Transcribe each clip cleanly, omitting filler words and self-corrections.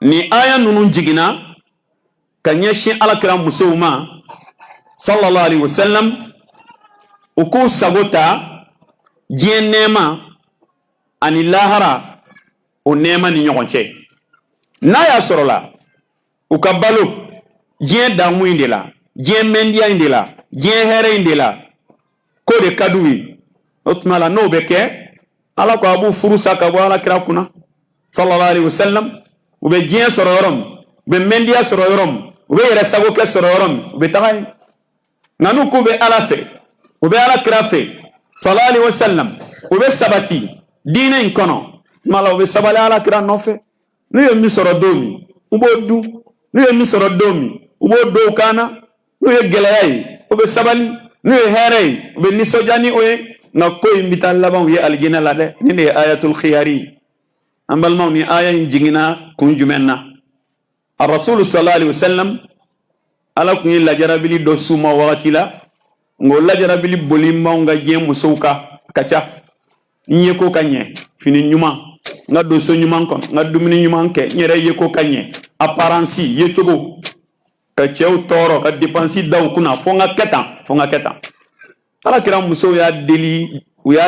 ni aya nunun jigina ka ɲɛsin alakira musow ma sallallahu alaihi wasallam u k'u sago ta diɲɛ nɛɛma ani lahara o nɛɛma ni ɲɔgɔn cɛ n'a y'a sɔrɔ la u ka balo diɲɛ damu in de la diɲɛ mɛndiya in de la diɲɛ hɛrɛ in de la k'o de ka d'u ye o tuma la n'o bɛ kɛ ala ko a b'u furu sa ka bɔ alakira kunna sallallahu alaihi wasallam u bɛ diɲɛ sɔrɔ yɔrɔ min u bɛ mɛndiya sɔrɔ yɔrɔ min u bɛ yɛrɛ sago kɛ sɔrɔ yɔrɔ min u bɛ taga yen nka n'u k'u bɛ ala fɛ u bɛ alakira fɛ sallallahu alaihi wasallam u bɛ sabati diinɛ in kɔnɔ tuma la u bɛ sabali alakira nɔfɛ n'u ye min sɔrɔ don min u b'o dun n'u ye min sɔrɔ don min u b'o don u kan na n'u ye gɛlɛya ye u bɛ sabali n'u ye hɛrɛ ye u bɛ nisɔndiya ni o ye nka ko in bɛ taa laban u ye alijinɛ la dɛ ni de ye ayatul khiyari an balimaw ni aya in jiginna kun jumɛn na a rasulu sallallahu alaihi wasallam ala kun ye lajarabili dɔ s'u ma wagati la nka o lajarabili bolimanw ka diɲɛ musow ka ca n ye ko ka ɲɛ fini ɲuman n ka donso ɲuman kɔnɔ n ka dumuni ɲuman kɛ n yɛrɛ ye ko ka ɲɛ apparence ye cogo ka cɛw tɔɔrɔ ka dépense da u kunna fo n ka kɛ tan fo n ka kɛ tan alakira musow y'a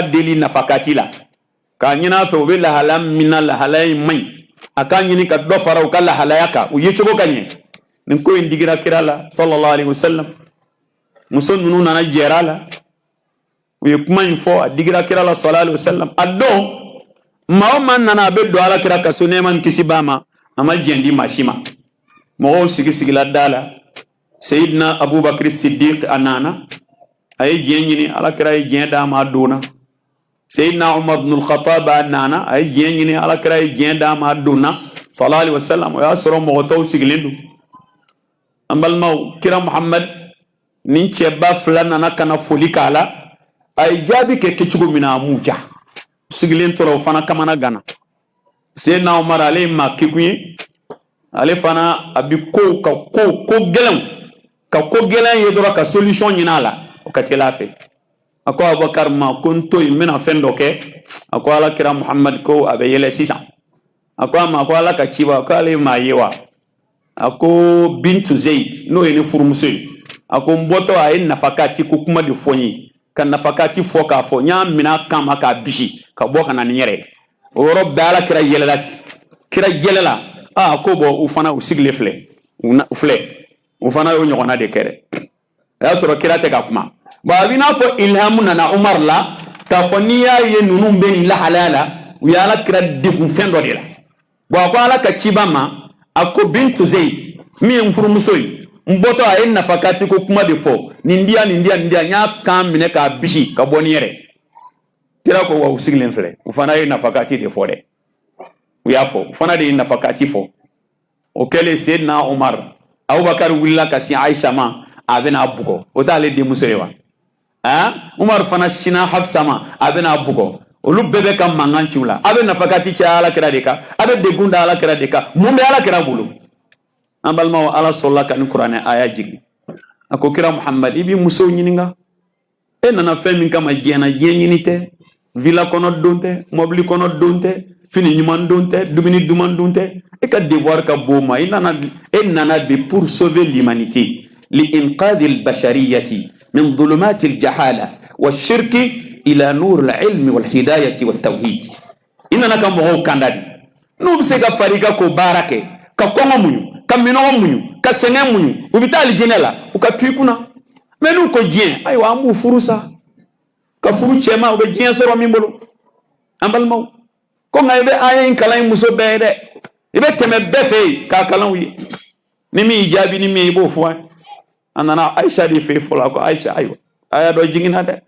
deli nafakati la k'a ɲini a fɛ u bɛ lahala min na lahalaya in man ɲi a k'a ɲini ka dɔ fara u ka lahalaya kan u ye cogo ka ɲɛ nin ko in digira kira la sallallahu alaihi wasallam muso ninnu nana jɛra la u ye kuma in fɔ a digira kira la sallallahu alaihi wasallam a don maa o maa nana a bɛ don alakira ka so nɛɛma ni kisi b'a ma a ma jɛn di maa si ma mɔgɔw sigisila da la Seydina Abubakar Siddiq a nana a ye diɲɛ ɲini alakira ye diɲɛ d'a ma a donna Seydina Umar ibn al-Khattab a nana a ye diɲɛ ɲini alakira ye diɲɛ d'a ma a donna sallallahu alaihi wasallam o y'a sɔrɔ mɔgɔ tɔw sigilen don an balimaw kira Muhammad ni cɛba fila nana ka na foli k'a la a ye jaabi kɛ kɛcogo min na a m'u ja sigilen tora o fana kamana gana Seydina Umar ale ye maa kekun ye ale fana a bi ko gɛlɛn ye dɔrɔn ka solution ɲini a la o ka teli a fɛ a ko Abubakar ma ko n to yen n bɛna fɛn dɔ kɛ a ko alakira Muhammad ko a bɛ yɛlɛ sisan a ko a ma ko ala ka ciba ko ale ye maa ye wa a ko Bintu Zaid n'o ye ne furumuso ye a ko n bɔtɔ a ye nafakati ko kuma de fɔ n ye ka nafakati fɔ k'a fɔ n y'a minɛ a kan ma k'a bisi ka bɔ ka na ni yɛrɛ o yɔrɔ bɛɛ alakira yɛlɛla ten kira yɛlɛla a ko bɔn u fana u sigilen filɛ u fana y'o ɲɔgɔnna de kɛ dɛ a y'a sɔrɔ kira tɛ ka kuma bon a b'i n'a fɔ ilhamu nana Umar la k'a fɔ n'i y'a ye ninnu bɛ nin lahalaya la u ye alakira degun fɛn dɔ de la bon a ko ala ka ciba ma a ko Bintu Zaid min ye n furumuso ye n bɔtɔ a ye nafakati ko kuma de fɔ nin diya n y'a kan minɛ k'a bisi ka bɔ ni yɛrɛ kira ko wa u sigilen filɛ u fana ye nafakati de fɔ dɛ u y'a fɔ u fana de ye nafakati fɔ o kɛlen Seydina Umar Abubakar wulila ka sin Aisha ma a bɛna bugɔ o t'ale denmuso ye wa Umar fana sina Hafsa ma a bɛna bugɔ olu bɛɛ bɛ ka mankan ci u la a bɛ nafakati caya alakira de kan a bɛ degun da alakira de kan mun bɛ alakira bolo an balimaw ala sɔrɔla ka ni kuranɛ aya jigin a ko kira Muhammad i b'i musow ɲininka e nana fɛn min kama diɲɛ na diɲɛ ɲini tɛ villa kɔnɔ don tɛ mobili kɔnɔ don tɛ fini ɲuman don tɛ dumuni duman don tɛ e ka devoir ka bon ma e nana bi pour sauver l'humanité لإنقاذ البشرية من ظلمات الجهالة والشرك إلى نور العلم والهداية والتوحيد إننا كم هو كندادي نوبسك فريقا كبارك كقوم كمنوم كسنم وبالتالي جنلا وكتويكنا منو كجين أيوة أمو فرصة كفرو شما وبجين سرو من بلو أمبل مو كم أيبه أين كلاين مسوبة ده يبه كم بفي ككلامي نمي إيجابي نمي يبو فوان anana Aisha di faithful ako Aisha ayo aya do jingina de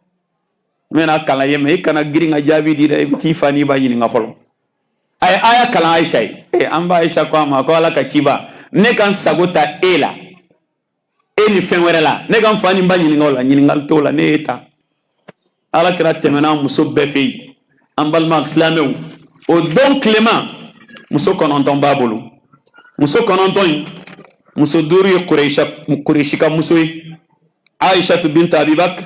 mena kala yeme kana giringa jabi di de ti fani ba yini ngafolo aya kala Aisha amba Aisha ko ma ko ala ka ciba ne kan sagota ela eni fenwerela ne kan fani ba yini ngola yini ngal tola ne eta ala kira temena muso befi ambal ma islamew o don clément muso kononton babulu muso kononton muso duri Quraishi ka muso Aisha bint Abi Bakr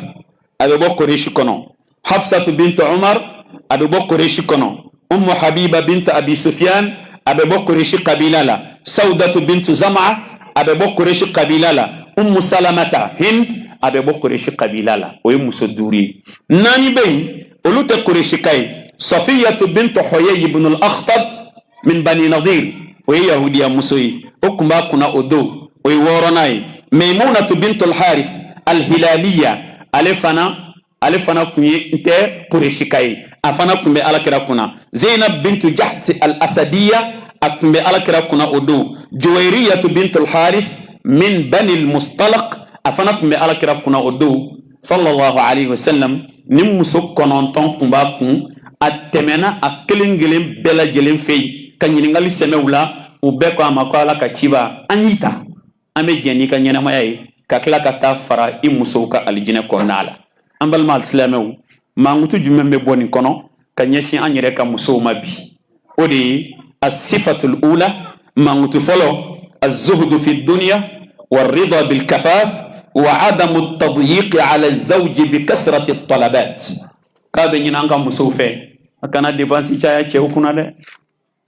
abe bo Quraishi kono Hafsa bint Umar abe bo Quraishi kono Habiba bint Abi Sufyan abe bo Quraishi qabila la Saudatu bintu Zam'a abe bo Quraishi qabila la Salamata Hind abe bo Quraishi qabila la o ye muso duri nani be olu te Quraishi kay Safiyatu bintu Huyay ibn al-Akhtab min Bani Nadir o ye yahudiya muso yi o kumba kuna odo o ye woronay Maymunatu bintu al-Haris al-Hilaliya alefana kunye nte Quraishi kay afana kumbe alakira kuna Zainab bintu Jahsh al-Asadiyya akumbe alakira kuna odo Juwayriyatu bintu al-Haris min Bani al-Mustalaq afana kumbe alakira kuna odo sallallahu alayhi wa sallam ni muso kononton kumba kun atemena akelengelen bela jelen fei ka nyiningali semewula ubeko amako ala ka ciba anyita ame jeni ka nyana maye ka kila ka ta fara i muso ka aljina kornala ambal mal islamew mangutu jumembe boni kono ka nyeshi anyere ka muso mabi odi as-sifatul ula mangutu folo az-zuhdu fi dunya والرضا بالكفاف وعدم التضييق على الزوج بكثرة الطلبات كابي نينانغا مسوفه akana depansi chaya che kuna de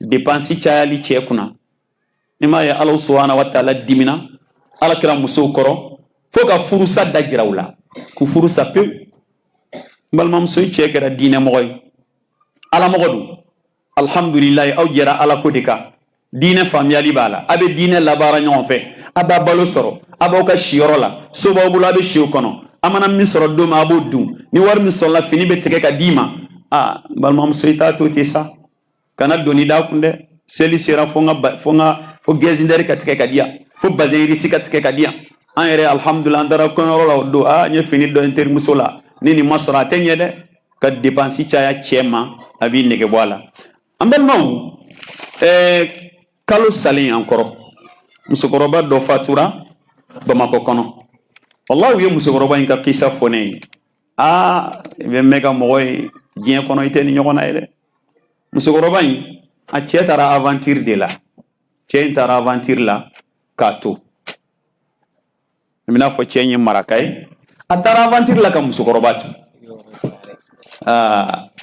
depansi chaya li che kuna ima ya Allah subhanahu wa ta'ala dimina ala kira muso koro foka furusa dajirawla ku furusa pe bal mam soy che kera dine moy ala mogodu alhamdulillah aw jara ala kodika dine famiyali bala abe dine labara nyon fe aba balo soro aba ka shiyoro la so ba bula be shiyo kono amana min soro do ma abo dum ni war min so la fini be tege ka dima balmam soita to tisa kana doni da kunde seli sira fo gezindere katike kadia fo bazeri sikatike kadia an yere alhamdulillah andara kono la do nye fini do inter musola nini masra tenyede ka depensi chaya chema abi nege wala ambel maw kalo salin encore musokoroba do fatura bamako kono wallahi ye musokoroba inka kisa fone be mega moy diɲɛ kɔnɔ ite ni ɲɔgɔn na ye dɛ musokɔrɔba in a cɛ taara aventure de la cɛ in taara aventure la k'a to i bɛna fɔ cɛ in ye maraka ye a taara aventure la ka musokɔrɔba to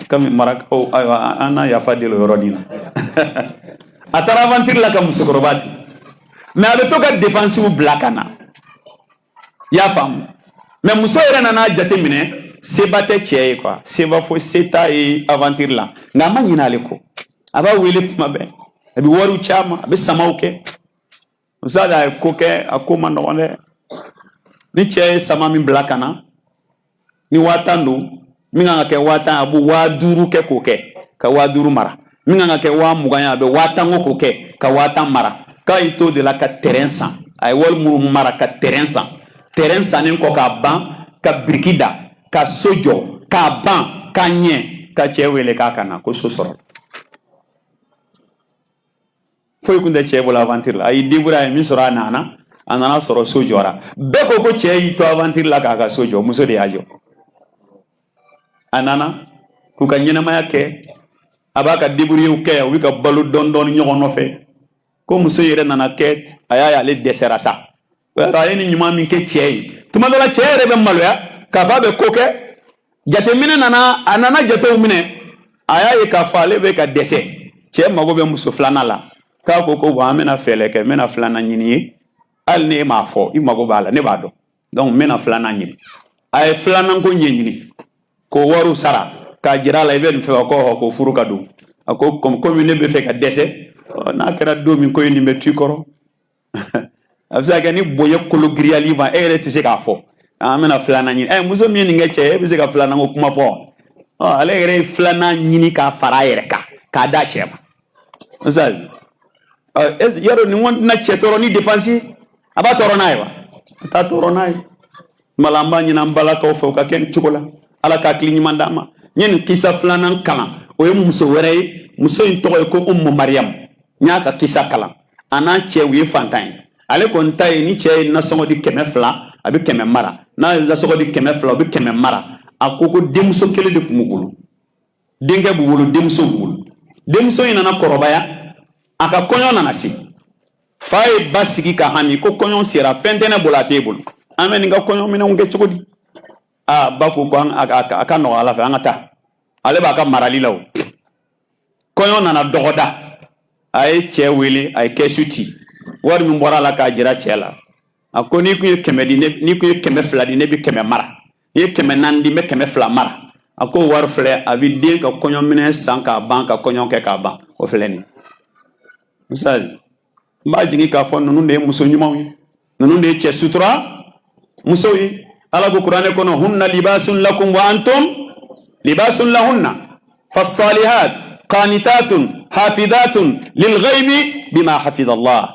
kami marakaw ayiwa an na yafa deli o yɔrɔnin na a taara aventure la ka musokɔrɔba to mais a bɛ to ka dépenses bila ka na i y'a faamu mais muso yɛrɛ nana jate minɛ seba te cɛ quoi seba fo seta e aventure la nga ma nyinale ko aba wele kuma be abi waru chama abi samaw ke usada ko ke akoma ndone ni cɛ sama min blakana ni watandu mi nga ke watan abu waduru ke ko ke ka waduru mara mi nga ke wa muganya be watango ko ke ka watan mara ka ito de la ka terrain san ay wol mu mara ka terrain san ni ko ka ban ka brikida ka sojo ka ban ka nye ka cɛ wele ka kana ko so sɔrɔ foyi kun tɛ cɛ bolo aventure la ayi débrouillé min sɔrɔ a nana sɔrɔ so jɔra bɛɛ ko cɛ y'i to aventure la k'a ka so jɔ muso de y'a jɔ a nana k'u ka ɲɛnamaya kɛ a b'a ka débrouillé kɛ u bɛ ka balo dɔɔni dɔɔni ɲɔgɔn nɔfɛ ko muso yɛrɛ nana kɛ a y'a ye ale dɛsɛra sa ale ni ɲuman min kɛ cɛ ye tuma dɔ la cɛ yɛrɛ bɛ maloya k'a fɔ a bɛ ko kɛ jateminɛ a nana jatew minɛ a y'a ye k'a fɔ ale bɛ ka dɛsɛ cɛ mago bɛ muso filanan la k'a ko bon an bɛna fɛɛrɛ kɛ n bɛna filanan ɲini ye hali ne m'a fɔ i mago b'a la ne b'a dɔn donc n bɛna filanan ɲini a ye filanan ko ɲɛɲini k'o wariw sara k'a jira a la i bɛ nin fɛ wa ko furu ka don a ko komi ne bɛ fɛ ka dɛsɛ n'a kɛra don min ko nin bɛ tu kɔrɔ a bɛ se ka kɛ ni bonya kolo giriyali ma e yɛrɛ tɛ se k'a fɔ an bɛna filanan ɲini muso min ye nin kɛ cɛ e bɛ se ka filanan ko kuma fɔ ale yɛrɛ ye filanan ɲini k'a fara a yɛrɛ kan k'a d'a cɛ ma yɔrɔ nin kɔni tɛna cɛ tɔɔrɔ ni dépense a b'a tɔɔrɔ n'a ye wa a t'a tɔɔrɔ n'a ye mala an b'a ɲini an balakaw fɛ u ka kɛ nin cogo la ala ka hakili ɲuman d'an ma n ye nin kisa filanan kalan o ye muso wɛrɛ ye muso in tɔgɔ ye ko Umu Mariyamu n y'a ka kisa kalan a n'a cɛ u ye fantan ye ale kɔni ta ye ni cɛ ye nasɔngɔ di 200 a bɛ 100 mara n'a ye nasɔngɔ di 200 o bɛ 100 mara a ko denmuso kelen de tun b'u bolo denkɛ b'u bolo denmuso b'u bolo denmuso in nana kɔrɔbaya a ka kɔɲɔ nana se fa ye ba sigi ka hami ko kɔɲɔ sera fɛn tɛ ne bolo a t'e bolo an bɛ nin ka kɔɲɔ minɛnw kɛ cogo di ba ko a ka nɔgɔ ala fɛ an ka taa ale b'a ka marali la o kɔɲɔ nana dɔgɔda ay cɛ wele ay kɛsu ci wari min bɔra la k'a jira cɛ la a ko ni kun ye 100 di ni kun ye 200 di ne bi 100 mara ni ye 400 di n bɛ 200 mara a ko wari filɛ a bi den ka kɔɲɔminɛ san k'a ban ka kɔɲɔ kɛ k'a ban o filɛ nin misali n b'a jigin k'a fɔ ninnu de ye muso ɲumanw ye ninnu de ye cɛ sutura musow ye ala ko kuranɛ kɔnɔ hunna libasun lakum wa antum libasun lahunna fasalihat qanitatun hafidhatun lilghaibi bima hafidha Allah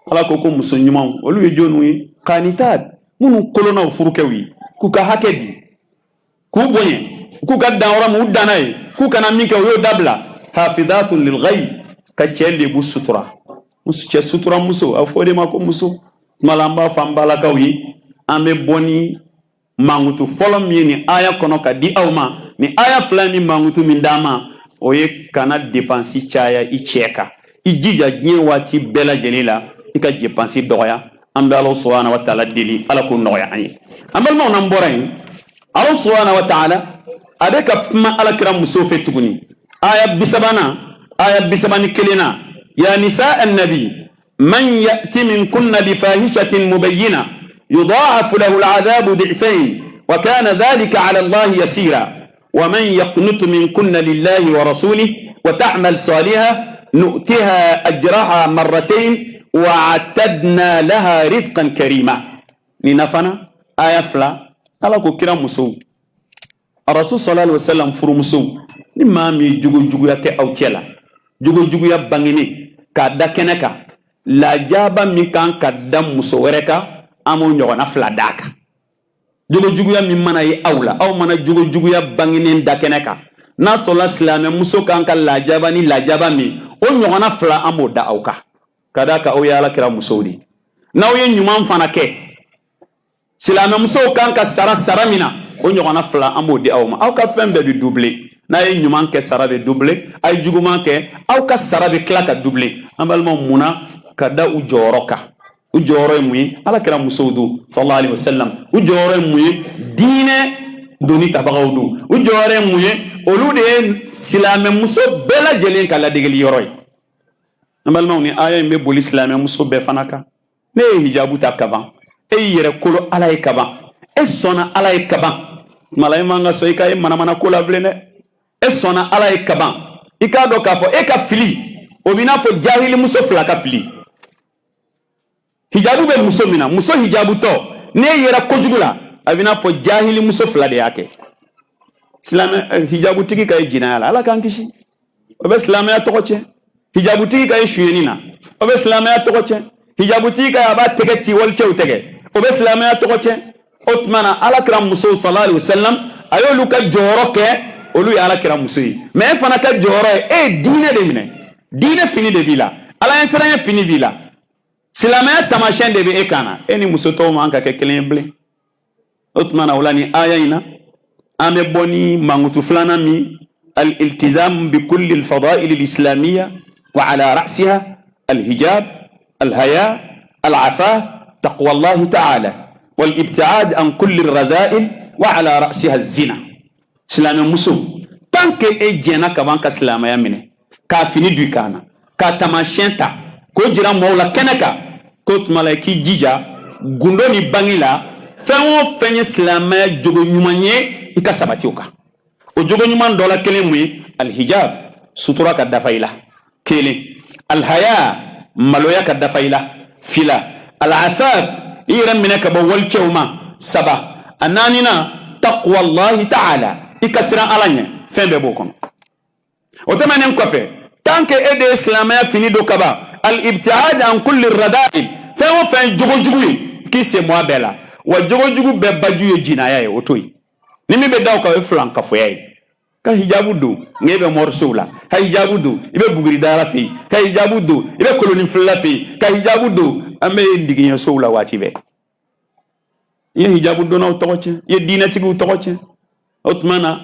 ala ko muso ɲumanw olu ye jɔnw ye qanitat minnu kolonnaw furukɛw ye k'u ka hakɛ di k'u bonya k'u ka dan yɔrɔ min u danna ye k'u kana min kɛ u y'o dabila hafidhatun lilghaibi ka cɛ lebu sutura cɛ sutura muso a fɔ de ma ko muso kumala an b'a fɔ an balakaw ye an bɛ bɔ ni mangutu fɔlɔ min ye nin aya kɔnɔ ka di aw ma ni aya fila ni mangutu min d'a ma o ye kana dépense caya i cɛ kan i jija diɲɛ waati bɛɛ lajɛlen la i ka dépense dɔgɔya an bɛ Alahu subahana wa taala deli ala k'o nɔgɔya an ye an balimaw n'an bɔra yen Alahu subahana wa taala a bɛ ka kuma alakira musow fɛ tuguni aya 30 aya 31 ya nisa annabi man ya'ti minkunna bifahishatin mubayyina يضاعف له العذاب ضعفين وكان ذلك على الله يسيرا ومن يقنت منكن لله ورسوله وتعمل صالحا نؤتها أجرها مرتين وعتدنا لها رزقا كريما لنفنا آية فلا على كرام مسو الرسول صلى الله عليه وسلم فرو مسو لما مي جوجو يا أو تلا جوجو يا بانيني كادا كنكا لا جابا من كان كدام مسو وركا amo ɲɔgɔnna fila d'a kan jogojuguya min mana ye aw la aw mana jogojuguya bangenen da kɛnɛ kan n'a sɔrɔla silamɛ muso kan ka lajaba ni lajaba min o ɲɔgɔnna fila an b'o da aw kan ka d'a kan aw ye alakira musow de n'aw ye ɲuman fana kɛ silamɛ musow kan ka sara min na o ɲɔgɔnna fila an b'o di aw ma aw ka fɛn bɛɛ bi double n'a ye ɲuman kɛ sara bɛ double a ye juguman kɛ aw ka sara bɛ tila ka double an balimaw munna ka da u jɔyɔrɔ kan u jɔyɔrɔ ye mun ye alakira musow do sallallahu alaihi wasallam u jɔyɔrɔ ye mun ye diinɛ doni tabagaw do u jɔyɔrɔ ye mun ye olu de ye silamɛ muso bɛɛ lajɛlen ka ladegeli yɔrɔ ye an balimaw ni aya in bɛ boli silamɛ muso bɛɛ fana kan ne ye hijabu ta kaban e y'i yɛrɛ kolo ala ye kaban e sɔnna ala ye kaban kumala e man ka sɔn i ka ye manamana ko la bilen dɛ e sɔnna ala ye kaban i k'a dɔn k'a fɔ e ka fili o b'i n'a fɔ jahili muso fila ka fili hijabu bɛ muso min na muso hijabu tɔ ne yɛrɛ kojugu la a bɛ n'a fɔ jahili muso fila de y'a kɛ silamɛ hijabu tigi ka ye jinɛya la ala k'an kisi o bɛ silamɛya tɔgɔ tiɲɛ hijabu tigi ka ye suyeni na o bɛ silamɛya tɔgɔ tiɲɛ hijabu tigi ka ye a b'a tɛgɛ ci walicɛw tɛgɛ o bɛ silamɛya tɔgɔ tiɲɛ o tuma na alakira musow sallallahu alaihi wasallam a y'olu ka jɔyɔrɔ kɛ olu ye alakira muso ye mɛ e fana ka jɔyɔrɔ ye e ye diinɛ de minɛ diinɛ fini de b'i la ala ɲɛ siranya fini b'i la silamɛya tamasiyɛn de bɛ e kan na e ni muso tɔw man ka kɛ kelen ye bilen o tuma na o la ni aya in na an bɛ bɔ ni mankutu filanan min al-iltizam bi kulli al-fada'il al-islamiyya wa ala ra'siha al-hijab al-haya al-afaf taqwa Allah ta'ala wal ibti'ad an kulli ar-radha'il wa ala ra'siha az-zina silamɛ muso tant que e jɛna ka ban ka silamɛya minɛ k'a fini du kan na k'a tamasiyɛn ta ko jira mɔgɔw la kɛnɛ kan ko tuma la i k'i jija gundo ni bangi la fɛn o fɛn ye silamɛya jogo ɲuman ye i ka sabati o kan o jogo ɲuman dɔ la kelen mun ye alhijab sutura ka dafa i la kelen alhaya maloya ka dafa i la fila alafaf i yɛrɛ minɛ ka bɔ walicɛw ma saba a naanina taqwallahi ta'ala i ka siran ala ɲɛ fɛn bɛɛ b'o kɔnɔ o tɛmɛnen kɔfɛ tant que e de ye silamɛya fini do kaban al-ibti'ad an kulli ar-rada'il fɛn o fɛn jogojugu ye k'i sen bɔ a bɛɛ la wa jogojugu bɛɛ baju ye jinaya ye o to yen ni min bɛ da o kan o ye filankafoya ye ka hijabu don nka e bɛ mɔrisow la ka hijabu don i bɛ buguridala fɛ yen ka hijabu don i bɛ kolonifilila fɛ yen ka hijabu don an bɛ ndigiɲɛsow la waati bɛɛ i ye hijabu donnaw tɔgɔ tiɲɛ i ye diinɛtigiw tɔgɔ tiɲɛ o tuma na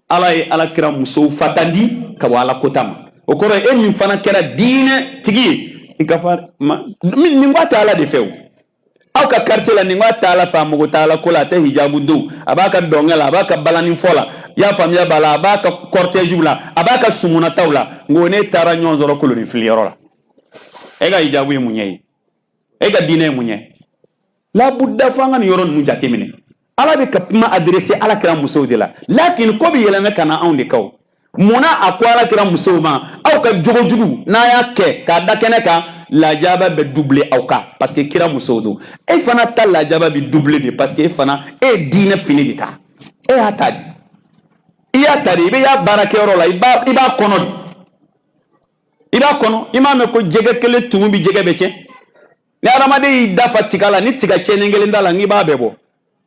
ala ye alakira musow fatandi ka bɔ ala kota ma o kɔrɔ ye e min fana kɛra diinɛ tigi ye i ka fa nin ko a tɛ ala de fɛ o aw ka quartier la nin ko a tɛ ala fɛ a mago tɛ ala ko la a tɛ hijabu don a b'a ka dɔnkɛ la a b'a ka balaninfɔ la i y'a faamuya b'a la a b'a ka cortège la a b'a ka sumunataw la nko ne taara ɲɔgɔn sɔrɔ kolonifiliyɔrɔ la ega hijabu ye munye ega dine munye la budda fanga ni yoron mujate mine ala be kapma adresser ala kira muso de la lakin ko bi yelame kana on de kaw muna akwala kira muso ma aw ka jogojugu na ya ke ka dakene ka la jaba be doubler aw ka parce que kira muso do e fana ta la jaba be doubler de parce que e fana e dine fini dita e hatadi iya tari be ya barake ro la iba kono imame ko jege kele tumbi jege bece ni aramade i dafa tigala ni tiga chene ngele ndala ngiba bebo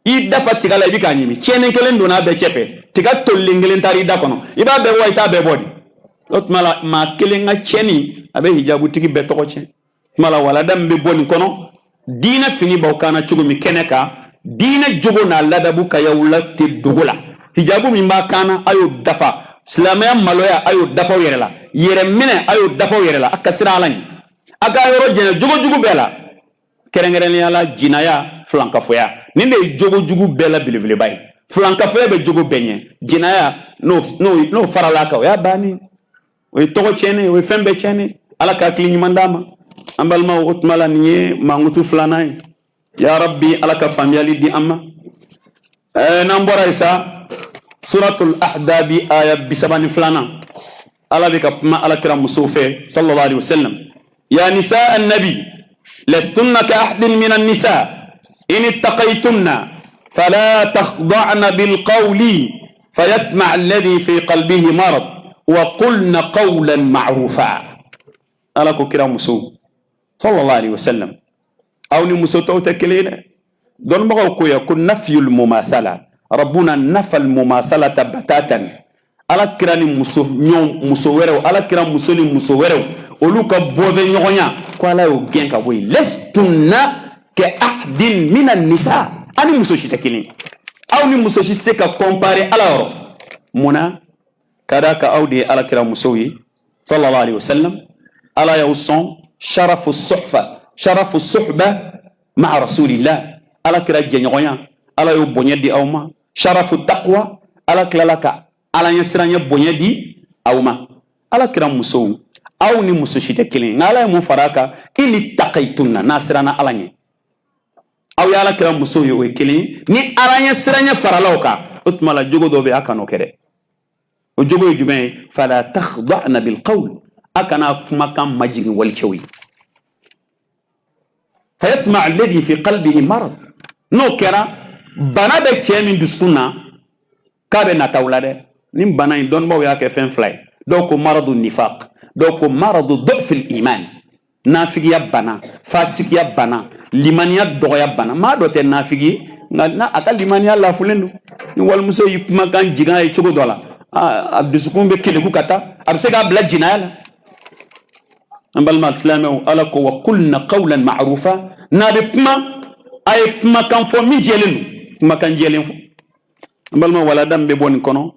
i dafa tigala ibi kanyimi chene ngele ndona be chefe tiga tolle ngele ntari da kono iba bebo ita bebodi otmala ma kele nga cheni abe hijabu tigi betoko chen mala wala dam be boni kono dina fini bawkana chugo mi keneka dina jogo na ladabu kayawla te dogola hijabu mi makana ayo dafa silamaya maloya ayo dafa yerela yere mine ayo dafa yerela akasira alani aga yoro jene jogo bela kerengere ala jinaya flankafoya ninde jogo bela bilivile bay flankafoya be jogo benye jinaya no farala ka ya bani o togo chene o fembe chene ala ka klini mandama ambal ma utmala niye mangutu flanay ya rabbi ala ka famiyali di amma nambora isa suratul ahdabi aya bisabani flana ala bika ma ala kira musufe sallallahu alaihi wasallam ya nisa an-nabi lastunna ka ahdin min an-nisa in ittaqaytunna fala takhda'na bil qawli fayatma' alladhi fi qalbihi marad wa qulna qawlan ma'rufa ala ko kira musu sallallahu alaihi wasallam aw ni musu tawtakilina don ba ko ya kun nafyul mumathala ربنا نفى المماثلة بتاتا على كراني muso wɛrɛw ala kira muso ni muso wɛrɛw olu ka bɔbɛ ɲɔgɔn ya ko ala y'o gɛn ka bɔ yen lastunna ka ahdin mina nisa ani muso si tɛ kelen aw ni muso si tɛ se ka comparer ala yɔrɔ munna ka da ka aw de ye ala kira musow ye sallallahu alaihi wasallam ala y'aw sɔn sharafu suhba ma'a rasulillah ala kira jɛɲɔgɔnya ala y'o bonya di aw ma sharafu taqwa ala kilala ka ala nya siranya bonya di awma ala kira muso aw ni muso shite kelen ngala mu faraka ili taqaytunna nasirana ala nya aw ya ala kira muso yo kelen ni ala nya siranya faralawka utmala jogo do be akano kere o jogo jume fala takhda'na bil qawl akana kuma kam majigi wal chawi fayatma alladhi fi qalbihi marad no kera bana be cɛ min dusukun na k'a bɛ nataw la dɛ ni bana in dɔnnibaw y'a kɛ fɛn fila ye dɔw ko maradu nifaq dɔw ko maradu dɔfil iman nafigiya bana fasikiya bana limaniya dɔgɔya bana maa dɔ tɛ nafigi ye nka na a ka limaniya lafulen don ni walimuso y'i kumakan jigin a ye cogo dɔ la a dusukun bɛ keleku ka taa a bɛ se k'a bila jinaya la an balima silamɛw ala ko wa kulna qawlan ma'rufa n'a bɛ kuma a ye kumakan fɔ min jɛlen don kumakan jɛlen fɔ balma wala dam be boni kono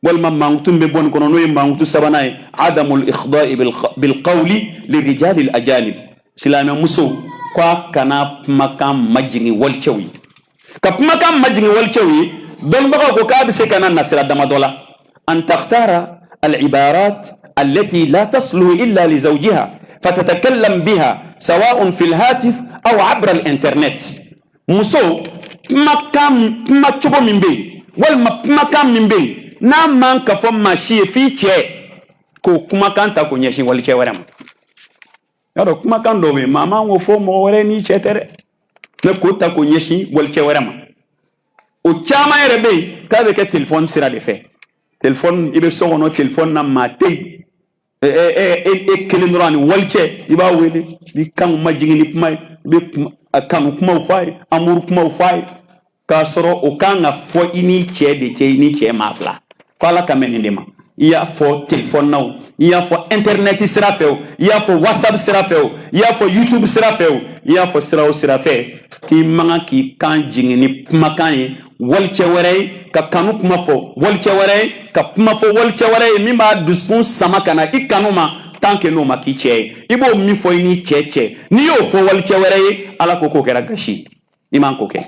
walma mangutum be boni kono no e mangutu sabana e adamul ikhda'i bil qawli lirijal al ajanib silama muso kwa kana kumakan majingi wal chawi ka kumakan majingi wal chawi don baka ko ka bi se kana nasira damadola an takhtara al ibarat التي لا تصلح إلا لزوجها فتتكلم بها سواء في الهاتف أو عبر الإنترنت muso kuma cogo min bɛ walima kumakan min bɛ n'a man ka fɔ maa si ye f'i cɛ k'o kumakan ta k'o ɲɛsin wali cɛ wɛrɛ ma y'a dɔn kumakan dɔw bɛ yen maa man k'o fɔ mɔgɔ wɛrɛ n'i cɛ tɛ dɛ mɛ k'o ta k'o ɲɛsin wali cɛ wɛrɛ ma o caman yɛrɛ bɛ yen k'a bɛ kɛ telefɔni sira de fɛ telefɔni i bɛ so kɔnɔ telefɔni na maa tɛ yen e kelen dɔrɔn ani wali cɛ i b'a wele i kan ma jigin ni kuma ye i bɛ a kanu kumaw fɔ a ye amuru kumaw fɔ a ye k'a sɔrɔ o kan ka fɔ i ni cɛ de cɛ i ni cɛ maa fila ko ala ka mɛn nin de ma i y'a fɔ telefɔni na o i y'a fɔ intɛrnɛti sira fɛ o i y'a fɔ whatsapp sira fɛ o i y'a fɔ youtube sira fɛ o i y'a fɔ sira o sira fɛ k'i man kan k'i kan jigin ni kumakan ye wali cɛ wɛrɛ ye ka kanu kuma fɔ wali cɛ wɛrɛ ye ka kuma fɔ wali cɛ wɛrɛ ye min b'a dusukun sama ka na i kanu ma tant que n'o ma k'i cɛ ye i b'o min fɔ i ni cɛ cɛ n'i y'o fɔ wali cɛ wɛrɛ ye ala ko k'o kɛra gasi i man k'o kɛ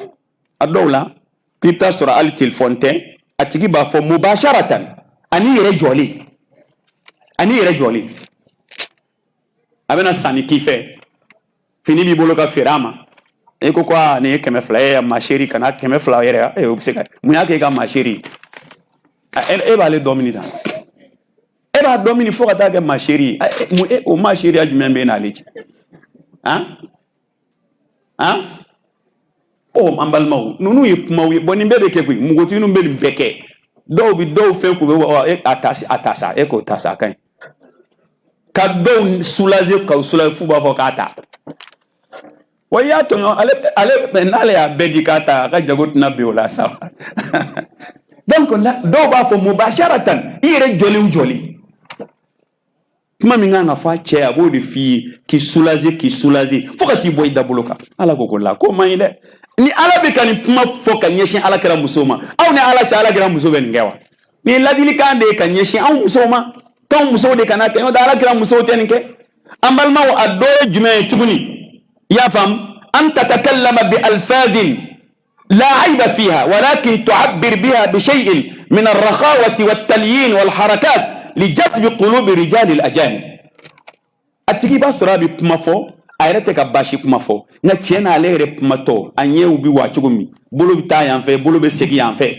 a dɔw la i bɛ taa sɔrɔ hali telefɔni tɛ a tigi b'a fɔ mubasharatan ani yɛrɛ jɔlen abena sani kife fini bi bolo ka firama e ko kwa ne keme fla e ma chérie kana keme fla yere e obseka munya ke ga ma chérie e ba le domini da e ba domini fo ka ta ga ma chérie mu e o ma chérie ajumem be na lechi o mambal maw nunu yi maw boni mbebe ke ku mugoti nu mbeli mbeke do bi do fe ku e atasa e ko tasa kan ka do soulager ka soulager fu ba fo ka ta waya to ale benale ya bedikata ka jagot na biola sawa donc là do ba fo mubasharatan ire joli kuma minga nga fa che abo de fi ki soulager fo ka ti boy da boloka ala ko la ko mayde ni ala be kan kuma fo ka nyeshin ala kira musoma aw ne ala cha ala kira muso ben ngewa ni ladili kan de kan nyeshin aw musoma ton muso de kana kan da ala kira muso tenke ambal ma wa ado jume tuguni يا فهم أن تتكلم بألفاظ لا عيب فيها ولكن تعبر بها بشيء من الرخاوة والتليين والحركات لجذب قلوب رجال الأجانب أتيجي بسرعة بمفو أيرتك باشي بمفو نتشينا عليه بمتو أنيه وبي واتشومي بلو بتاعي أنفه بلو بسكي أنفه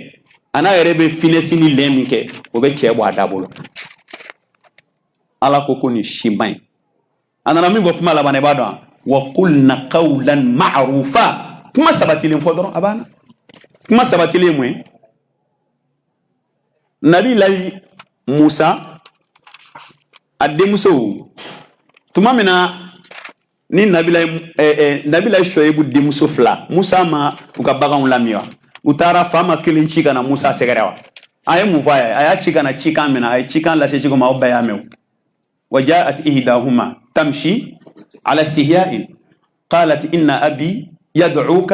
أنا أريد فينسيني لمنك وبكي وادا بلو على كوكوني شيمين أنا نامي بفما لباني بعدها وقلنا قولا معروفا كما سبتي لهم فضرون أبانا كما سبتي لهم نبي الله موسى أدمسو ثم منا ni nabila shoyebu demuso fla Musa ma ukabaga unlamiwa utara fama kilinchika na Musa segerewa aye muvaya aya chika na chika mena aye chika la se chiko ma obaya meu wajaat ihdahuma tamshi على استحياء قالت إن أبي يدعوك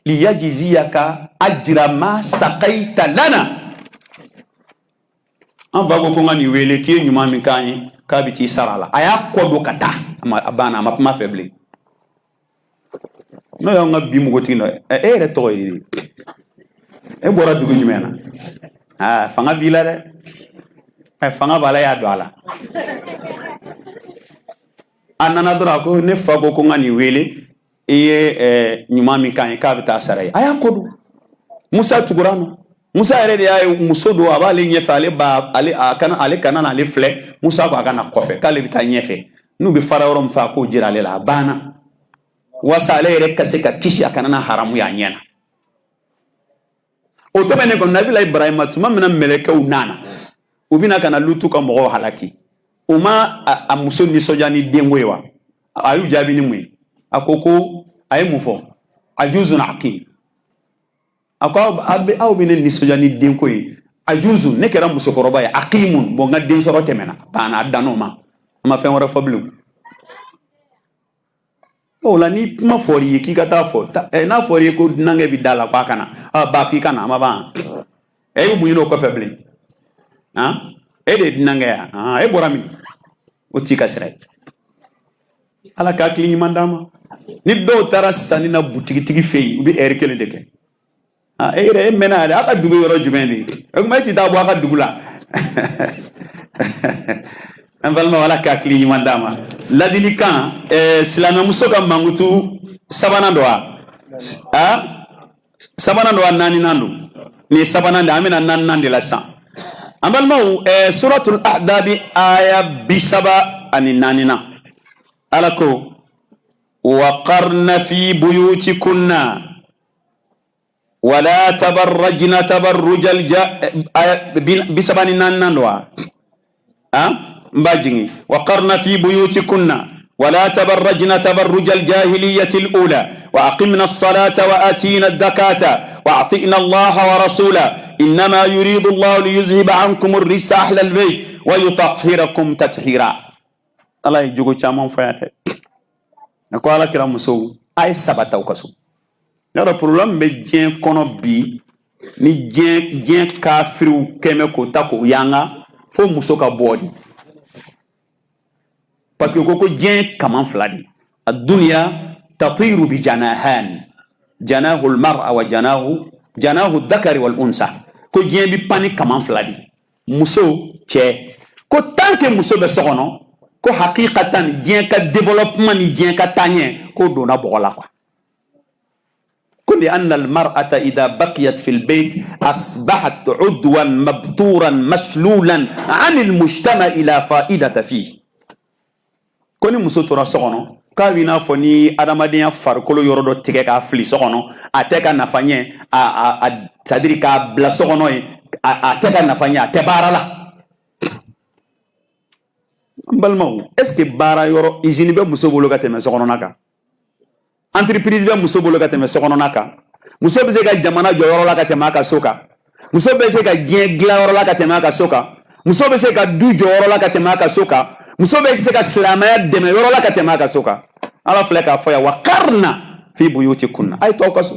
ليجزيك أجر ما سقيت لنا أم بابو كونغاني ويلي كي نيما مكاني كابتي سرالا أيا كودو كتا أما أبانا ما فبلي no ya nga bi mugo tino re to yi e bora dugu jumena fanga bila de fanga bala ya dwala anana dora ko ne fago ko ngani wele nyuma mi kan ka bita sarai aya kodu Musa tugurano Musa ere ya muso do abale nyefe ale ba ale kana na le fle Musa ko kana kofe kale bita nyefe nu bi farawro mfa ko jira le la bana wasale ere kaseka kishi akana na haramu ya nyena o to bene ko nabi la Ibrahim tuma mina meleke unana ubina kana lutu ka mo halaki uma a muso ni sojani dengwewa ayu jabi ni mwe akoko ay mufo ajuzun akim akwa abe aw binen ni sojani denkoy ajuzun ne kera muso koroba ya aqimun bo ngadden soro temena bana danoma ma fen wara foblu o la ni ma fori ki kata fo na fori ko nange bi dala kwa kana ba ki kana ma ba bu yino ko febli de nange ya borami o tika sere ala ka klini mandama ni do tara sanina butigi tigi fei ubi kele deke ere menade aka dugu yoro jumendi e ma ti da bo aka dugula anvalma wala ka klini mandama ladili kan silama musoka mangutu sabana doa sabana doa nani nandu ni sabana nda amina nan nandi la san anvalma suratul ahzab aya bisaba aninanina alako وقرن في بيوتكن ولا تبرجن تبرج بسبب نانوا مباجني وقرن في بيوتكن ولا تبرجن تبرج الجاهلية الأولى وأقمنا الصلاة وآتينا الزكاة وأطعنا الله ورسوله إنما يريد الله ليذهب عنكم الرجس أهل البيت ويطهركم تطهيرا الله يجوكو تشامون فياته nako ala kira muso ay sabata ukaso yara problem be gen kono bi ni gen kafiru keme ko tako yanga fo muso ka bodi parce que koko gen kaman fladi ad-dunya tatiru bi janahan janahu al-mar'a wa janahu ad-dhakari wal unsa ko gen bi pani kaman fladi muso che ko tanke muso be sokono ko haqiqatan diɲɛ ka développement ni diɲɛ ka taaɲɛ ko donna bɔgɔ la quoi. كل أن المرأة إذا بقيت في البيت أصبحت عضوا مبتورا مشلولا عن المجتمع إلى فائدة فيه. كوني مسوتورا سغنو كابينا فني أدمادين فاركولو يورودو تيكا فلي سغنو أتيكا نفانيه تدري كابلا سغنو أتيكا نفانيه تبارا لا مبالمو اسكي بارا يورو إزيني بي مسو بولو كاتمي سغنو ناكا entreprise be muso bolo ka tɛmɛ sokɔnɔna kan muso bɛ se ka jamana jɔ yɔrɔ la ka tɛmɛ a ka so kan muso bɛ se ka diɲɛ dilan yɔrɔ la ka tɛmɛ a ka so kan muso bɛ se ka du jɔ yɔrɔ la ka tɛmɛ a ka so kan muso bɛ se ka silamɛya dɛmɛ yɔrɔ la ka tɛmɛ a ka so kan ala filɛ k'a fɔ yan wa karna fi buyutikunna a ye to aw ka so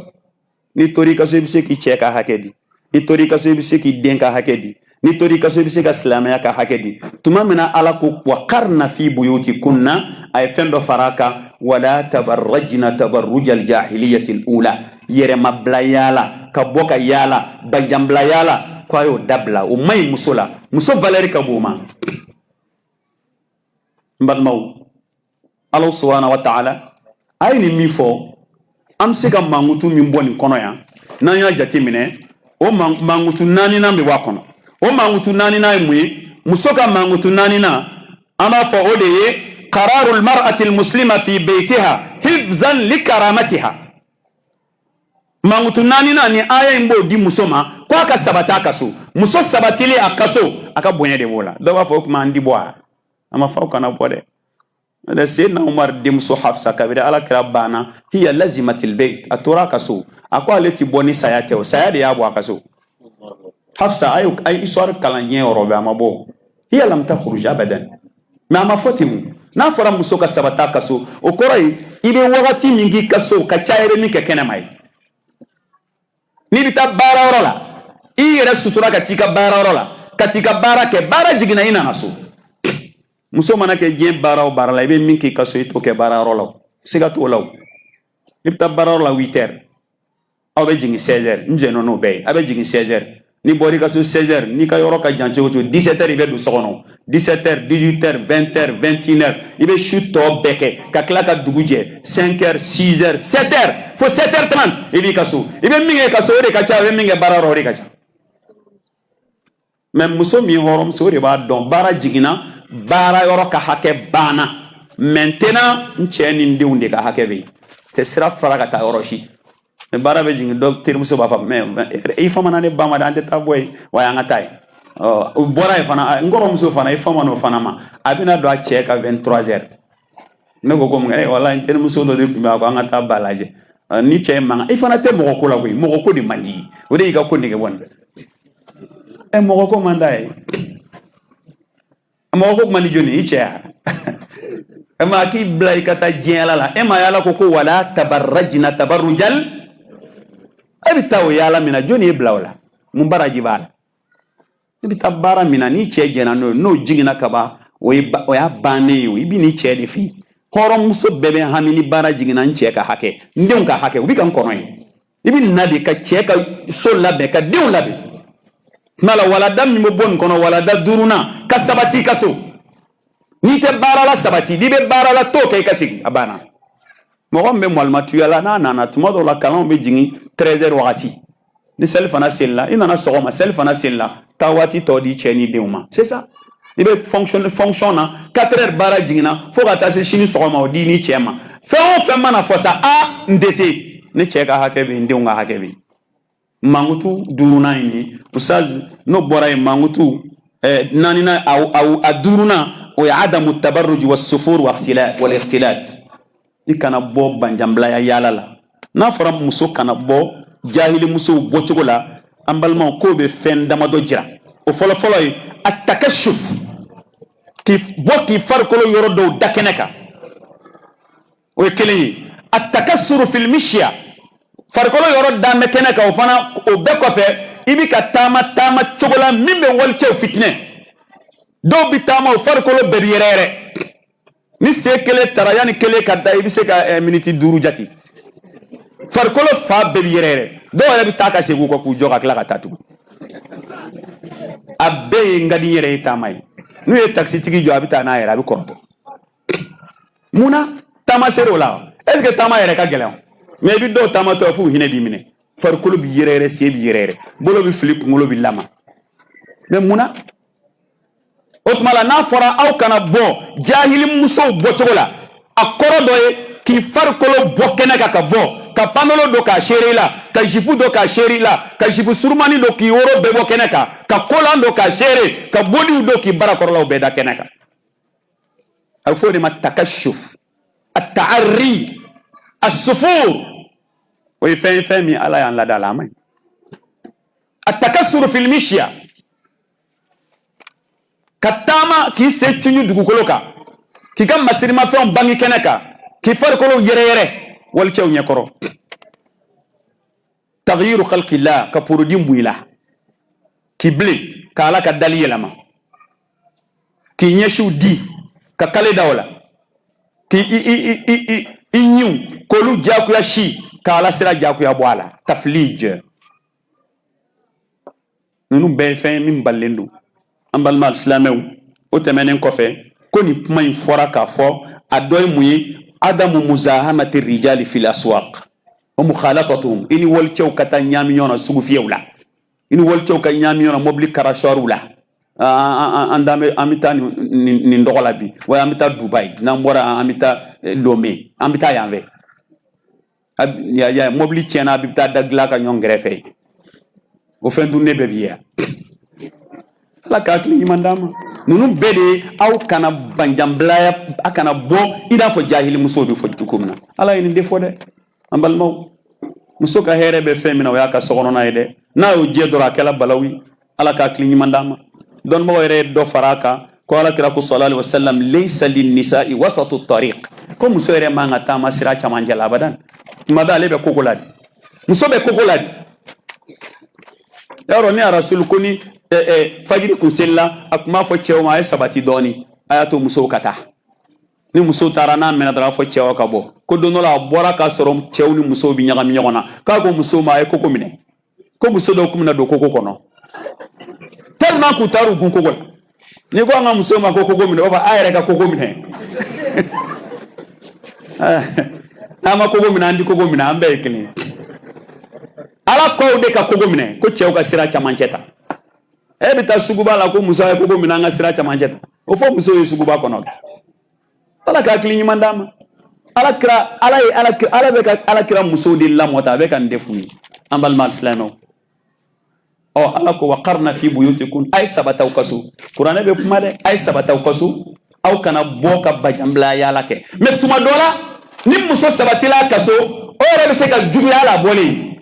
n'i tori ka so i bɛ se k'i cɛ ka hakɛ di n'i tori ka so i bɛ se k'i den ka hakɛ di n'i tori ka so i bɛ se ka silamɛya ka hakɛ di tuma min na ala ko wa karna fi buyutikunna a ye fɛn dɔ fara a kan wala tabarrajna tabarrujal jahiliyatil ula yɛrɛma bila yaala ka bɔ ka yaala banjanbila yaala ko a y'o dabila o man ɲi muso la muso valeur ka bon o ma n balimaw ala subhanahu wa ta'ala a ye nin min fɔ an bɛ se ka mankutu min bɔ nin kɔnɔ yan n'an y'a jateminɛ o mankutu naaninan bɛ bɔ a kɔnɔ o mankutu naaninan ye mun ye muso ka mankutu naaninan an b'a fɔ o de ye قرار المرأة المسلمة في بيتها حفظا لكرامتها mangutunani na ni aya imbo di musoma kwa ka sabata kaso muso sabatili akaso aka bonye de bola do ba fo kuma ndi boa ama fa kana bode da sayyidina umar di muso hafsa kabira ala kira bana hiya lazimatil bayt atura kaso akwa leti boni sayate o sayade ya bo akaso hafsa ay iswar kalanye orobe amabo hiya lam takhruj abadan ma mafatimu n'a fɔra muso ka sabata kaso o kɔrɔ ye i bɛ wagati min k'i kaso ka ca yɛrɛ min kɛ kɛnɛma ye n'i bɛ taa baara yɔrɔ la i yɛrɛ sutura ka t'i ka baara yɔrɔ la ka t'i ka baara kɛ baara jiginna i nana so muso mana kɛ diɲɛ baara o baara la i bɛ min k'i kaso i t'o kɛ baara yɔrɔ la o siga t'o la o i bɛ taa baara yɔrɔ la 8 heures aw bɛ jigin 16 heures n jɛnna n'o bɛɛ ye a bɛ jigin 16 heures ni bɔr'i ka so 16 heures n'i ka yɔrɔ ka jan cogo cogo 17 heures i bɛ don so kɔnɔ 17 heures 18 heures 20 heures 21 heures i bɛ su tɔ bɛɛ kɛ ka tila ka dugu jɛ 5 heures 6 heures 7 heures fo 7 heures 30 i b'i ka so i bɛ min kɛ ka so o de ka ca i bɛ min kɛ baara yɔrɔ o de ka ca mais muso min hɔrɔnmuso o de b'a dɔn baara jiginna baara yɔrɔ ka hakɛ banna maintenant n cɛ ni n denw de ka hakɛ bɛ yen tɛ sira fara ka taa yɔrɔ si baara bɛ jigin dɔ terimuso b'a fɔ mais i famana ne ba ma de an tɛ taa bɔ yen wa y'an ka taa yen o bɔra yen fana n kɔrɔmuso fana i famana o fana ma a bɛna don a cɛ ka 23 heures ne ko mun wala n terimuso dɔ de tun bɛ a ko an ka taa ba lajɛ ni cɛ ye mankan i fana tɛ mɔgɔ ko la koyi mɔgɔ ko de man di o de y'i ka ko nege bɔ nin bɛɛ mɔgɔ ko man d'a ye mɔgɔ ko man di jɔnni i cɛ ya e ma k'i bila i ka taa diɲɛ la e ma yala ko wala tabarrajna tabarrujal e bɛ taa o yaala min na jɔnni ye bila o la mun baraji b'a la i bɛ taa baara min na n'i cɛ jɛnna n'o ye n'o jiginna ka ban o y'a bannen ye o i bɛ n'i cɛ de fɛ yen hɔrɔnmuso bɛɛ bɛ hami ni baara jiginna n cɛ ka hakɛ n denw ka hakɛ u bɛ ka n kɔnɔ ye i bɛ na de ka cɛ ka so labɛn ka denw labɛn tuma la walada min bɛ bɔ nin kɔnɔ walada duurunan ka sabati i ka so n'i tɛ baara la sabati n'i bɛ baara la t'o kɛ i ka segin a banna mɔgɔ min bɛ mɔlimatuya la n'a nana tuma dɔw la kalanw bɛ jigin 13 heures wagati ni seli fana selila i nana sɔgɔma seli fana selila taa waati tɔ di cɛ ni denw ma c'est ça i bɛ fonction na 4 heures baara jiginna fo ka taa se sini sɔgɔma o di ni cɛ ma fɛn o fɛn mana fɔ sa a n tɛ se ne cɛ ka hakɛ bɛ yen n denw ka hakɛ bɛ yen mankutu duurunan ye nin usaz n'o bɔra yen mankutu naaninan a duurunan o ye adamu tabarruj wa sufur wal ikhtilat i kana bɔ banjanbilaya yaala la n'a fɔra muso kana bɔ jahili musow bɔcogo la an balimaw k'o bɛ fɛn damadɔ jira o fɔlɔfɔlɔ ye a takashuf k'i bɔ k'i farikolo yɔrɔ dɔw da kɛnɛ kan o ye kelen ye a takasuru fil mishya farikolo yɔrɔ dan bɛ kɛnɛ kan o fana o bɛɛ kɔfɛ i bɛ ka taama cogo la min bɛ walicɛw fitinɛ dɔw bɛ taama o farikolo bɛɛ bɛ yɛrɛyɛrɛ ni se kelen tara yanni kelen ka da i bɛ se ka miniti 5 jate farikolo fa bɛɛ bɛ yɛrɛyɛrɛ dɔw yɛrɛ bɛ taa ka segin u kɔ k'u jɔ ka tila ka taa tugun a bɛɛ ye n ka di n yɛrɛ ye taama ye n'u ye taxi tigi jɔ a bɛ taa n'a yɛrɛ a bɛ kɔrɔtɔ Muna tama sero la est-ce que tama yɛrɛ ka gɛlɛn mais bi dɔw tama tɔ fu hinɛ bi minɛ farikolo bi yɛrɛ se bi yɛrɛ bolo bi fili kunkolo bi lama mais muna o tuma la n'a fɔra aw kana bɔ jahili musow bɔcogo la a kɔrɔ dɔ ye k'i farikolo bɔ kɛnɛ kan ka bɔ ka pantalon do k'a seere la ka jipu do k'a seere la ka jipu surumani do k'i woro bɛɛ bɔ kɛnɛ kan ka kolan do k'a seere ka bodiw do k'i barakɔrɔlaw bɛɛ da kɛnɛ kan a bɛ fɔ o de ma takashuf at-ta'arri as-sufur o ye fɛn min ala y'an lada la a maɲi at-takassur fil mishya ka taama k'i se tuɲu dugukolo kan k'i ka masirimafɛnw bangi kɛnɛ kan k'i farikolo yɛrɛyɛrɛ walicɛw ɲɛkɔrɔ taghyiru khalqillah ka porodi mun i la k'i bilen ka ala ka dali yɛlɛma k'i ɲɛsiw di ka kale da o la k'i ɲiw k'olu jakuya si ka ala sira jakuya bɔ a la taflij ninnu bɛɛ ye fɛn min balilen don an balima alisilamɛw o tɛmɛnen kɔfɛ ko nin kuma in fɔra k'a fɔ a dɔ ye mun ye adamu muzahamati rijali fil aswaq wa mukhalatatuhum ini walicɛw ka taa ɲaami ɲɔgɔn na sugu fiyɛw la ini walicɛw ka ɲaami ɲɔgɔn na mobili karasɔriw la an bɛ taa nin dɔgɔ la bi wa an bɛ taa dubayi n'an bɔra an bɛ taa lome an bɛ taa yan fɛ mobili tiɲɛna a bɛ taa da dilan ka ɲɔgɔn kɛrɛfɛ o fɛn dunnen bɛɛ b'i yan ala ka hakili ɲuman d'a ma ninnu bɛɛ de ye aw kana banjanbilaya a kana bɔ i n'a fɔ jahili musow bɛ fɔ cogo min na ala ye nin de fɔ dɛ an balimaw muso ka hɛrɛ bɛ fɛn min na o y'a ka sokɔnɔna ye dɛ n'a y'o jɛ dɔrɔn a kɛla balawu ye ala ka hakili ɲuman d'a ma dɔnnibagaw yɛrɛ ye dɔ fara a kan ko alakira ko sallallahu alaihi wasallam laysa linnisa'i wasatu tariq ko muso yɛrɛ man ka taama sira camancɛ la abadan tuma bɛɛ ale bɛ koko la de muso bɛ koko la de yɔrɔ ne rasul ko ni fajiri kun selila a kun b'a fɔ cɛw ma a ye sabati dɔɔni a y'a to musow ka taa ni musow taara n'a mɛnna dɔrɔn a fɔ cɛw ka bɔ ko don dɔ la a bɔra k'a sɔrɔ cɛw ni musow bɛ ɲagami ɲɔgɔn na k'a ko musow ma a ye koko minɛ ko muso dɔw kun bɛna don koko kɔnɔ tellement k'u taara u gun koko la ni ko an ka musow ma ko koko minɛ o b'a fɔ a yɛrɛ ka koko minɛ n'an ma koko minɛ an di koko minɛ an bɛɛ ye kelen ye ala kɔw de ka koko minɛ ko cɛw ka sira camancɛ ta e bɛ taa suguba la ko muso ye koko minɛ an ka sira camancɛ ta o fɔ muso ye suguba kɔnɔ ala ka hakili ɲuman d'a ma ala bɛ ka alakira musow de lamɔ ta a bɛ ka nin de f'u ye an balima alisilamɛw ala ko waqarna fi buyutikum a ye sabati aw ka so kuranɛ bɛ kuma dɛ a ye sabati aw ka so aw kana bɔ ka bajanbilaya yaala kɛ mais tuma dɔ la ni muso sabatila a ka so o yɛrɛ bɛ se ka juguya a la bɔlen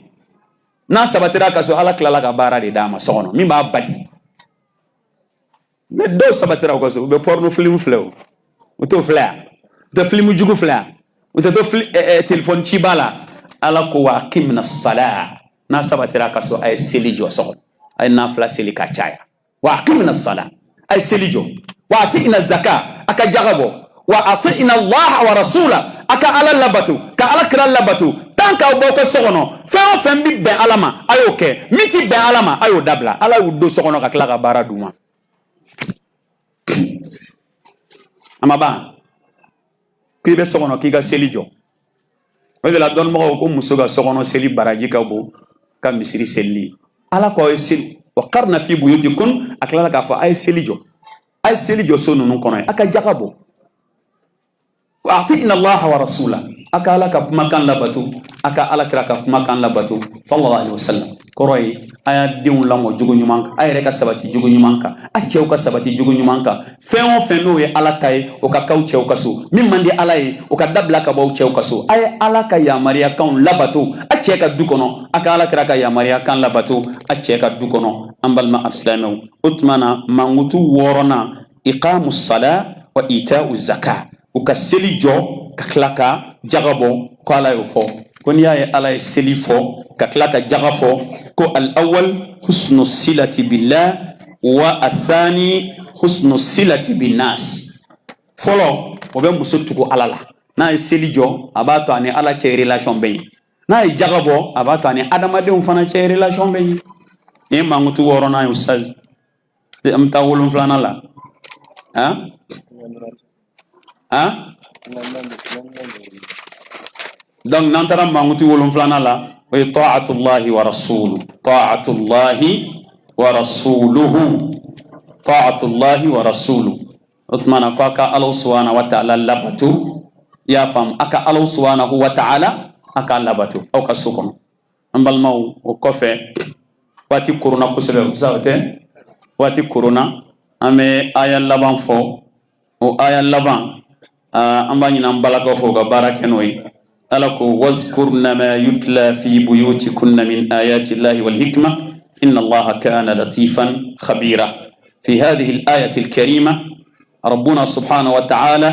n'a sabatira a ka so ala tilala ka baara de d'a ma so kɔnɔ min b'a bali mais dɔw sabatira aw ka so u bɛ porno film filɛ o t'o filɛ yan u tɛ film jugu filɛ yan u tɛ to téléphone ciba la ala ko wa aqimna salat n'a sabatira a ka so a ye seli jɔ so kɔnɔ a ye nafila seli ka caya wa aqimna salat a ye seli jɔ wa atina zaka a ka jaga bɔ wa atina Allah wa rasula a ka ala labato ka ala kira labato tant k'aw b'aw ka so kɔnɔ fɛn o fɛn bɛ bɛn ala ma a y'o kɛ min ti bɛn ala ma a y'o dabila ala y'u don so kɔnɔ ka tila ka baara d'u ma a ma ban k'i bɛ so kɔnɔ k'i ka seli jɔ o de la dɔnnibagaw ko muso ka so kɔnɔ seli baraji ka bon ka misiri selili ala ko a ye seli waqarna fi buyutikum a tilala k'a fɔ a ye seli jɔ so ninnu kɔnɔ a ka jaga bɔ wa atina Allah wa rasula a ka ala ka kumakan labato a ka ala kira ka kumakan labato sallallahu alaihi wasallam kɔrɔ ye a y'a denw lamɔ jogo ɲuman kan a yɛrɛ ka sabati jogo ɲuman kan a cɛw ka sabati jogo ɲuman kan fɛn o fɛn n'o ye ala ta ye o ka k'aw cɛw ka so min man di ala ye o ka dabila ka bɔ aw cɛw ka so a ye ala ka yamariyakanw labato a cɛ ka du kɔnɔ a ka ala kira ka yamariyakan labato a cɛ ka du kɔnɔ an balima alisilamɛw o tuma na mankutu 6nan iqamu sala wa ita'u zaka u ka seli jɔ ka tila ka jaga bɔ ko ala y'o fɔ ko n'i y'a ye ala ye seli fɔ ka tila ka jaga fɔ ko al-awwal husnu silati billah wa athani husnu silati binnas fɔlɔ o bɛ muso tugu ala la n'a ye seli jɔ a b'a to ani ala cɛ relation bɛ yen n'a ye jaga bɔ a b'a to ani adamadenw fana cɛ relation bɛ yen nin ye mankutu 6nan ye ustaz an bɛ taa 7nan la donc nantara manguti wolum flana la wa ta'atullahi wa rasuluhu ta'atullahi wa rasuluhu utmana ko aka Allah subhanahu wa ta'ala labatu ya fam aka Allah subhanahu wa ta'ala aka labatu o ka sukon ambal maw o kofe wati corona ko sele zawte wati corona ame aya laban fo o aya laban ambani nan balaka fo ga barakenoy alako wazkurna ma yutla fi buyutikunna min ayati llahi wal hikma inna allaha kana latifan khabira في هذه الآية الكريمة ربنا سبحانه وتعالى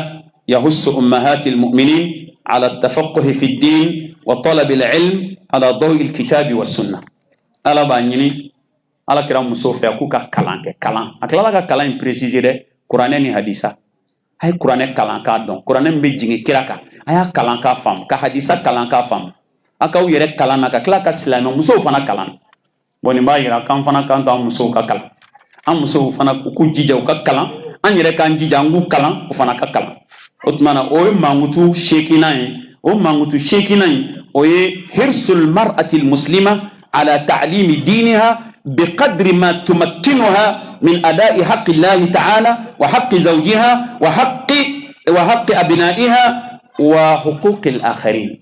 يهس أمهات المؤمنين على التفقه في الدين وطلب العلم على ضوء الكتاب والسنة ألا بانيني ألا كرام مسوفيا كوكا كلام أكلا كلام بريسيجي قرآني حديثا هاي قرآن كلام كادون قرآن بيجيني كراكا هاي كلام كافام كحديثا كلام كافام أكاو يرك كلام كلا كسلام مسوفنا كلام بني ما يرا كام فنا كان تام مسوفا كلام an muso fana ku jija u ka kalan an yɛrɛ kan jija an k'u kalan u fana ka kalan o tumana o ye mankutu seekinan ye o mankutu seekinan ye o ye hirsul mar'atil muslima ala ta'limi diniha biqadri ma tumakkinuha min ada'i haqqi llahi ta'ala wa haqqi zawjiha wa haqqi abna'iha wa huquqil akharin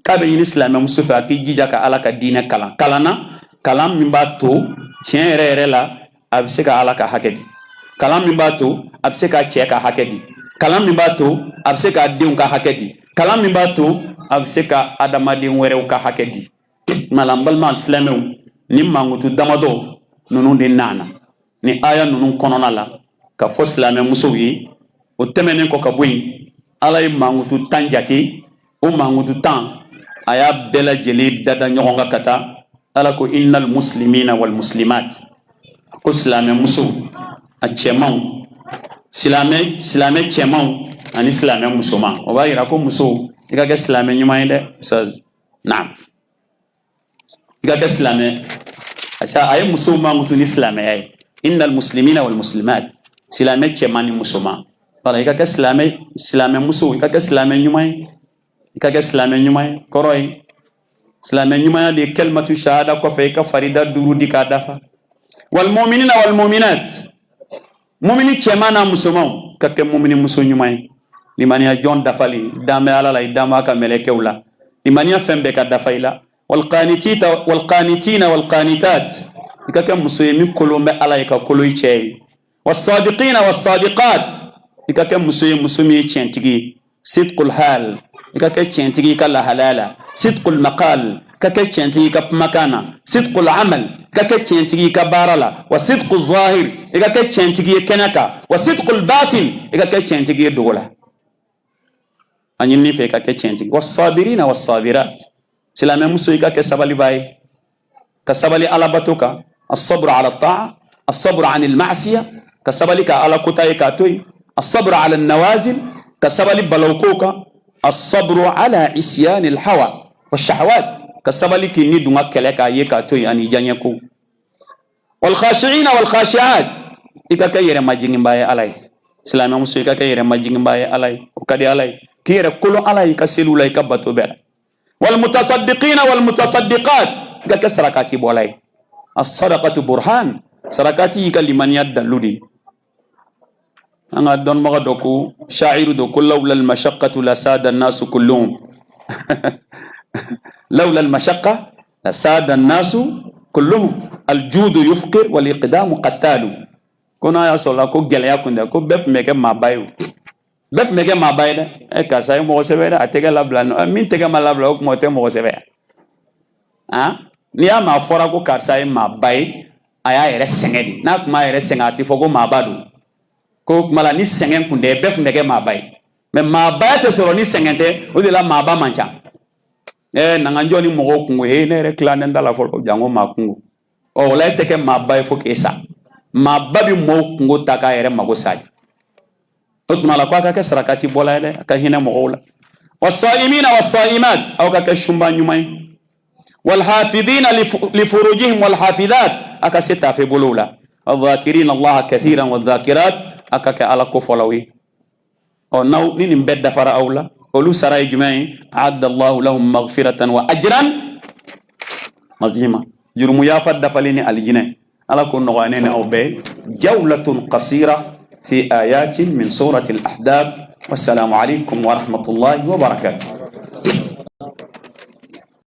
kabe yin islam muso fa ki jija ka ala ka diinɛ kalan kalana kalan min b'a to tiɲɛ yɛrɛ la a bɛ se ka ala ka hakɛ di kalan min b'a to a bɛ se ka cɛ ka hakɛ di kalan min b'a to a bɛ se ka denw ka hakɛ di kalan min b'a to a bɛ se ka adamaden wɛrɛw ka hakɛ di mala n balima silamɛw ni mankutu damadɔ ninnu de nana ni aya ninnu kɔnɔna la ka fɔ silamɛ musow ye o tɛmɛnen kɔ ka bɔ yen ala ye mankutu 10 jate o mankutu 10 a y'a bɛɛ lajɛlen dada ɲɔgɔn kan ka taa ala ko innal muslimina wal muslimat ko silamɛ muso a cɛmanw silamɛ cɛmanw ani silamɛ musoman o b'a yira ko muso i ka kɛ silamɛ ɲuman ye dɛ ustaz naam i ka kɛ silamɛ a ye musow mankutu ni silamɛya ye innal muslimina wal muslimat silamɛ cɛman ni musoman wala i ka kɛ silamɛ muso i ka kɛ silamɛ ɲuman ye i ka kɛ silamɛ ɲuman ye kɔrɔ ye silamɛ ɲumanya de ye kalimatu shahada kɔfɛ i ka farida 5 di k'a dafa والمؤمنين والمؤمنات مؤمن cɛman n'a musomanw ka kɛ mumini muso ɲuman ye limaniya jɔn dafali dan bɛ ala la i dan b'a ka mɛlɛkɛw la limaniya fɛn bɛɛ ka dafa i la والقانتين والقانتات i ka kɛ muso ye min kolon bɛ ala ye ka kolon i cɛ ye والصادقين والصادقات i ka kɛ muso ye muso min ye tiɲɛtigi ye sidqul hal i ka kɛ tiɲɛtigi i ka lahalaya la sidqul maqal ka kɛ tiɲɛtigi i ka kumakan na sidqul amal ka kɛ tiɲɛtigi i ka baara la wa sidqul zahir i ka kɛ tiɲɛtigi ye kɛnɛ kan wa sidqul batin i ka kɛ tiɲɛtigi ye dogo la a ɲinini fɛ i ka kɛ tiɲɛtigi wasabirina wasabirat silamɛ muso i ka kɛ sabaliba ye ka sabali alabato kan asabru ala ta'a asabru anil ma'siya ka sabali ka ala kota ye k'a to yen asabru ala nawazil ka sabali balawko kan asabru ala isyanil hawa wa shahawat ka sabali k'i ni dunga kɛlɛ k'a ye k'a to yen ani diyaɲɛ ko wal khashi'ina wal khashi'at i ka kɛ yɛrɛmajiginba ye ala ye silamɛ muso i ka kɛ yɛrɛmajiginba ye ala ye o ka di ala ye k'i yɛrɛ kolon ala ye i ka seliw la i ka bato bɛɛ la wal mutasaddiqina wal mutasaddiqat i ka kɛ sarakati bɔla ye as-sadaqatu burhan sarakati i ka limaniya dalu de an ka dɔnnibaga dɔ ko sha'iru dɔ ko lawla al-mashaqqatu lasada an-nasu kulluhum لولا المشقة لساد الناس كلهم الجود يفقر والإقدام قتال كنا يا صلاة كو جليا كندا كو بيب ميكا ما بايو بيب ميكا ما باي ده كاساي موسبه اتيكا لابلا مين تيكا ما لابلا او موتي موسبه ni ya ma fora ko karsa ma bay aya yere sengedi na kuma yere sengati fogo ma badu ko kuma la ni sengen kunde bep mege ma bay mais ma bay te soro ni sengente o de la ma ba mancha nanga njoni mogo kungo he ne reklane ndala folo jango makungo o wala teke ma bay fo kesa ma babi mo kungo taka yere mago sadi otuma la kwa ka sarakati bola ile ka hina mogo la wasaimina wasaimat au ka shumba nyumai والحافظين لفروجهم والحافظات أكسيتا في بلولا الذاكرين الله كثيرا والذاكرات أكك على كفلوي o naw ni nim bedda fara awla olu saray jumay adda Allah lahum maghfiratan wa ajran azima jurumu ya fadda falini aljina ala ko noganene aw be jawlatun qasira fi ayatin min surati al-ahzab wassalamu alaykum wa rahmatullahi wa barakatuh